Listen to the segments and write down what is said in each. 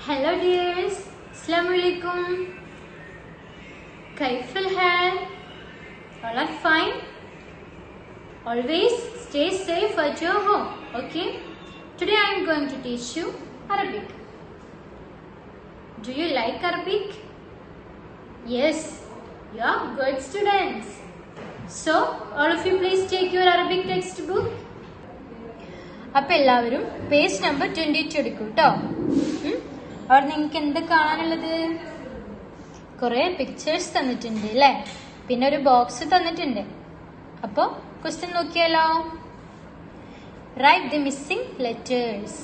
Hello dears, Assalamualaikum. كيف الحال? All are fine? Always stay safe at your home, okay? Today I am going to teach you Arabic. Do you like Arabic? Yes, you are good students. So, all of you please take your Arabic textbook. അപ്പോൾ എല്ലാവരും page number 22 എടുക്കും കേട്ടോ. അവിടെ നിങ്ങൾക്ക് എന്ത് കാണാനുള്ളത്? കുറെ pictures തന്നിട്ടുണ്ട് അല്ലേ? പിന്നെ ഒരു ബോക്സ് തന്നിട്ടുണ്ട്. അപ്പോൾ ക്വസ്റ്റ്യൻ നോക്കിയാലോ? Write the missing letters.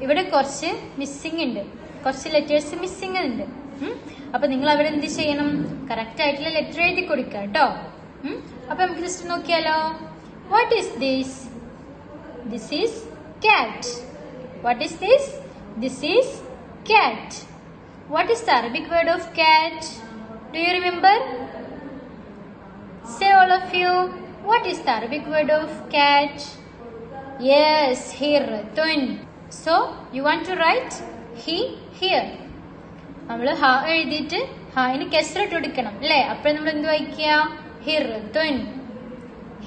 ഇവിടെ കുറച്ച് മിസ്സിംഗ് ഉണ്ട്, കുറച്ച് ലെറ്റേഴ്സ് മിസ്സിംഗ് ഉണ്ട്. അപ്പൊ നിങ്ങൾ അവിടെ എന്ത് ചെയ്യണം? കറക്റ്റ് ആയിട്ടുള്ള ലെറ്റർ എഴുതി കൊടുക്കുക കേട്ടോ. അപ്പൊ നമുക്ക് ജസ്റ്റ് നോക്കിയാലോ? What is this? This is cat. What is this? This is cat. What is the Arabic word of cat? Do you remember? Say all of you. What is the Arabic word of cat? Yes, hirratun. So, you want to write he here. നമ്മൾ ഹ എഴുതിയിട്ട് ഹായിന് കെസ്ര ഇട്ട് കൊടുക്കണം അല്ലേ? അപ്പോൾ നമ്മൾ എന്ത് വായിക്കുക? ഹിറത്തുൻ.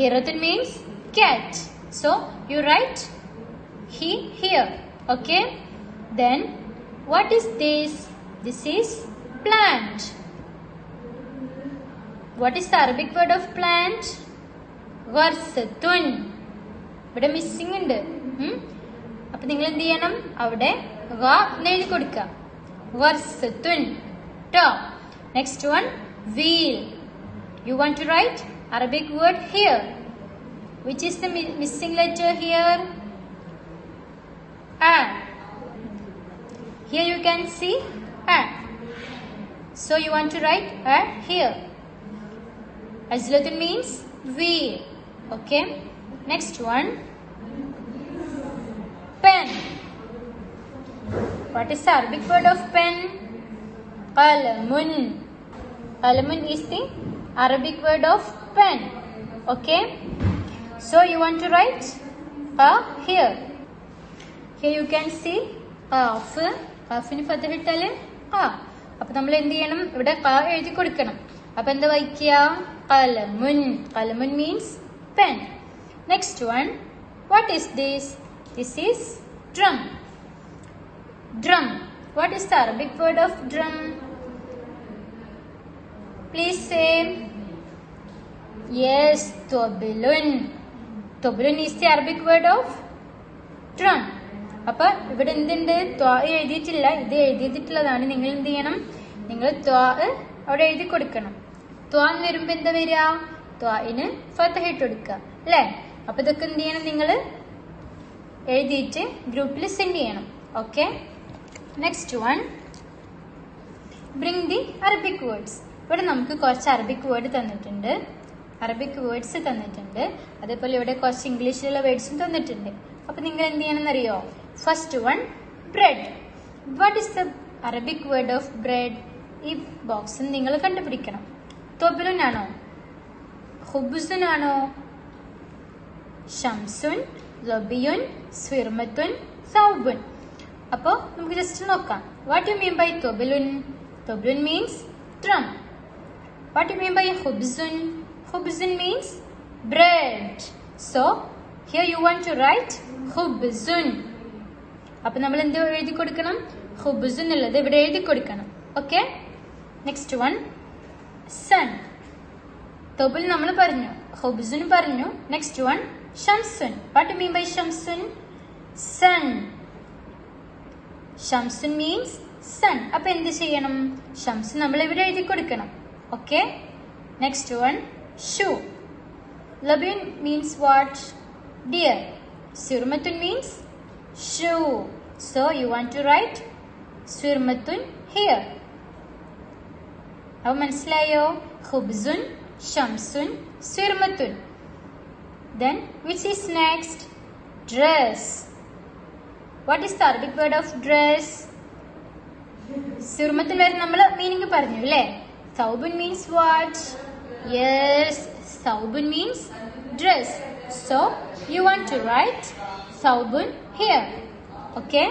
ഹിറത്തുൻ means cat. So, you write he here, okay? Then, what is this? This is plant. What is the Arabic word of plant? Gharsatun. ഇവിടെ മിസ്സിംഗ് ഉണ്ട്. അപ്പൊ നിങ്ങൾ എന്ത് ചെയ്യണം? അവിടെ ഗ എഴുതി കൊടുക്കുക. Gharsatun. Next one, wheel. You want to write Arabic word here. Which is the missing letter here? A. Here you can see A. So you want to write A here. Azlatun means wheel. Okay. Next one. Pen. What is the Arabic word of pen? Qalamun. Qalamun is the Arabic word of pen. Okay. So you want to write a here. Here you can see qaf. qafന് ഫതഹ ഇട്ടാൽ qa. അപ്പോൾ നമ്മൾ എന്ത് ചെയ്യണം? ഇവിടെ qa എഴുതി കൊടുക്കണം. അപ്പോൾ എന്താ വായിക്കുക? qalamun. qalamun means pen. Next one. What is this? This is drum. Drum. What is the Arabic word of drum? Please say. Yes, tobilun. Tobilun is the Arabic word of drum. അപ്പൊ ഇവിടെ എന്തുണ്ട്? ത്വാ എഴുതിയിട്ടില്ല, ഇത് എഴുതിയിട്ടുള്ളതാണ്. നിങ്ങൾ എന്ത് ചെയ്യണം? നിങ്ങൾ ത്വാ അവിടെ എഴുതി കൊടുക്കണം. ത്വാ എന്ന് വരുമ്പോ എന്താ വരിക? ത്വാന് ഫതഹ ഇട്ട് കൊടുക്കുക അല്ലേ? അപ്പൊ ഇതൊക്കെ എന്ത് ചെയ്യണം? നിങ്ങൾ എഴുതിയിട്ട് ഗ്രൂപ്പിൽ സെൻഡ് ചെയ്യണം. Okay. Next one, bring the Arabic words. ഇവിടെ നമുക്ക് കുറച്ച് അറബിക് വേർഡ് തന്നിട്ടുണ്ട്, അറബിക് വേർഡ്സ് തന്നിട്ടുണ്ട്. അതേപോലെ ഇവിടെ കുറച്ച് ഇംഗ്ലീഷിലുള്ള വേർഡ്സും തന്നിട്ടുണ്ട്. അപ്പൊ നിങ്ങൾ എന്ത് ചെയ്യണം എന്നറിയോ? First one, bread. What is the Arabic word of bread? ഈ ബോക്സിൽ നിങ്ങൾ കണ്ടുപിടിക്കണം. തൊബിലുൻ ആണോ? ഹുബുസുൻ ആണോ? ഷംസുൻ, ലബിയുൻ, സ്വിർമത്തുൻ, സൗബുൻ. അപ്പോ നമുക്ക് ജസ്റ്റ് നോക്കാം. വാട്ട് യു മീൻ ബൈ തൊബിലുൻ? തൊബിലുൻ means drum. What you mean by ഹുബ്സുൻ? Khubzun means bread. So, here you want to write khubzun. അപ്പോൾ നമ്മൾ എന്ത് എഴുതി കൊടുക്കണം? khubzun ഉള്ളത് ഇവിടെ എഴുതി കൊടുക്കണം. ഓക്കെ. Next one, sun. തൊബിൽ നമ്മൾ പറഞ്ഞു, khubzun പറഞ്ഞു. Next one, shamsun. What do you mean by shamsun? Sun. Shamsun means sun. അപ്പൊ എന്ത് ചെയ്യണം? shamsun നമ്മൾ ഇവിടെ എഴുതി കൊടുക്കണം. Okay. Next one, shoe. Labin means what? Deer. Sirmatun means shoe. So you want to write Sirmatun here. Now manslayo? Khubzun, Shamsun, Sirmatun. Then which is next? Dress. What is the Arabic word of dress? Sirmatun where nammal meaning paranju alle? Thawbun means what? Yes, thawbun means dress. So, you want to write thawbun here. Okay.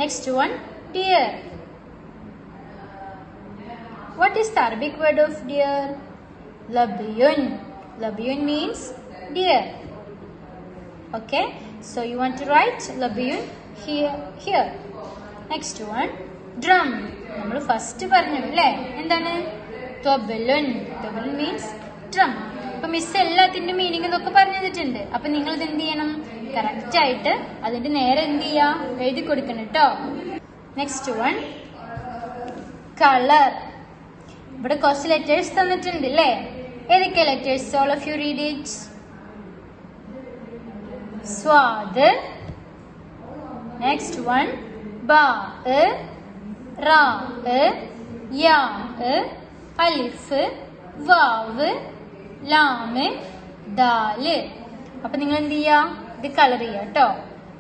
Next one, deer. What is the Arabic word of deer? Labiyun. Labiyun means deer. Okay, so you want to write labiyun here. Next one, drum. നമ്മൾ first പറഞ്ഞു അല്ലേ, എന്താണ്? ത്വബലുൻ. ത്വബലുൻ means drum. അപ്പൊ miss എല്ലാത്തിന്റെ meaning ഇതൊക്കെ പറഞ്ഞു തന്നിട്ടുണ്ട്. അപ്പൊ നിങ്ങൾ ഇത് എന്ത് ചെയ്യണം? കറക്റ്റ് ആയിട്ട് അതിന്റെ നേരെ എന്ത് ചെയ്യാ, എഴുതി കൊടുക്കണം കേട്ടോ. Next one, colour. ഇവിടെ കുറച്ച് ലെറ്റേഴ്സ് തന്നിട്ടുണ്ട് അല്ലേ? ഏതൊക്കെ letters? All of you read it. സ്വാദ്. നെക്സ്റ്റ് വൺ, ബാ, റാ, യാ, അലിഫ്, വാവ്, ലാമ്, ദാല്. അപ്പൊ നിങ്ങൾ എന്ത് ചെയ്യാ, ഇത് കളർ ചെയ്യാ കേട്ടോ.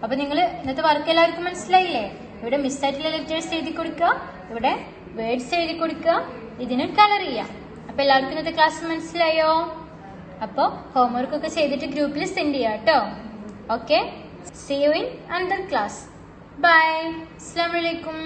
അപ്പൊ നിങ്ങൾ ഇന്നത്തെ വർക്ക് എല്ലാവർക്കും മനസ്സിലായില്ലേ? ഇവിടെ മിസ്സായിട്ടുള്ള ലെറ്റേഴ്സ് എഴുതി കൊടുക്കുക, ഇവിടെ വേർഡ്സ് എഴുതി കൊടുക്കുക, ഇതിന് കളർ ചെയ്യാം. അപ്പൊ എല്ലാവർക്കും ഇന്നത്തെ ക്ലാസ് മനസ്സിലായോ? അപ്പൊ ഹോംവർക്ക് ഒക്കെ ചെയ്തിട്ട് ഗ്രൂപ്പിൽ സെൻഡ് ചെയ്യാം കേട്ടോ. Okay, see you in another class. Bye. Assalamu alaikum.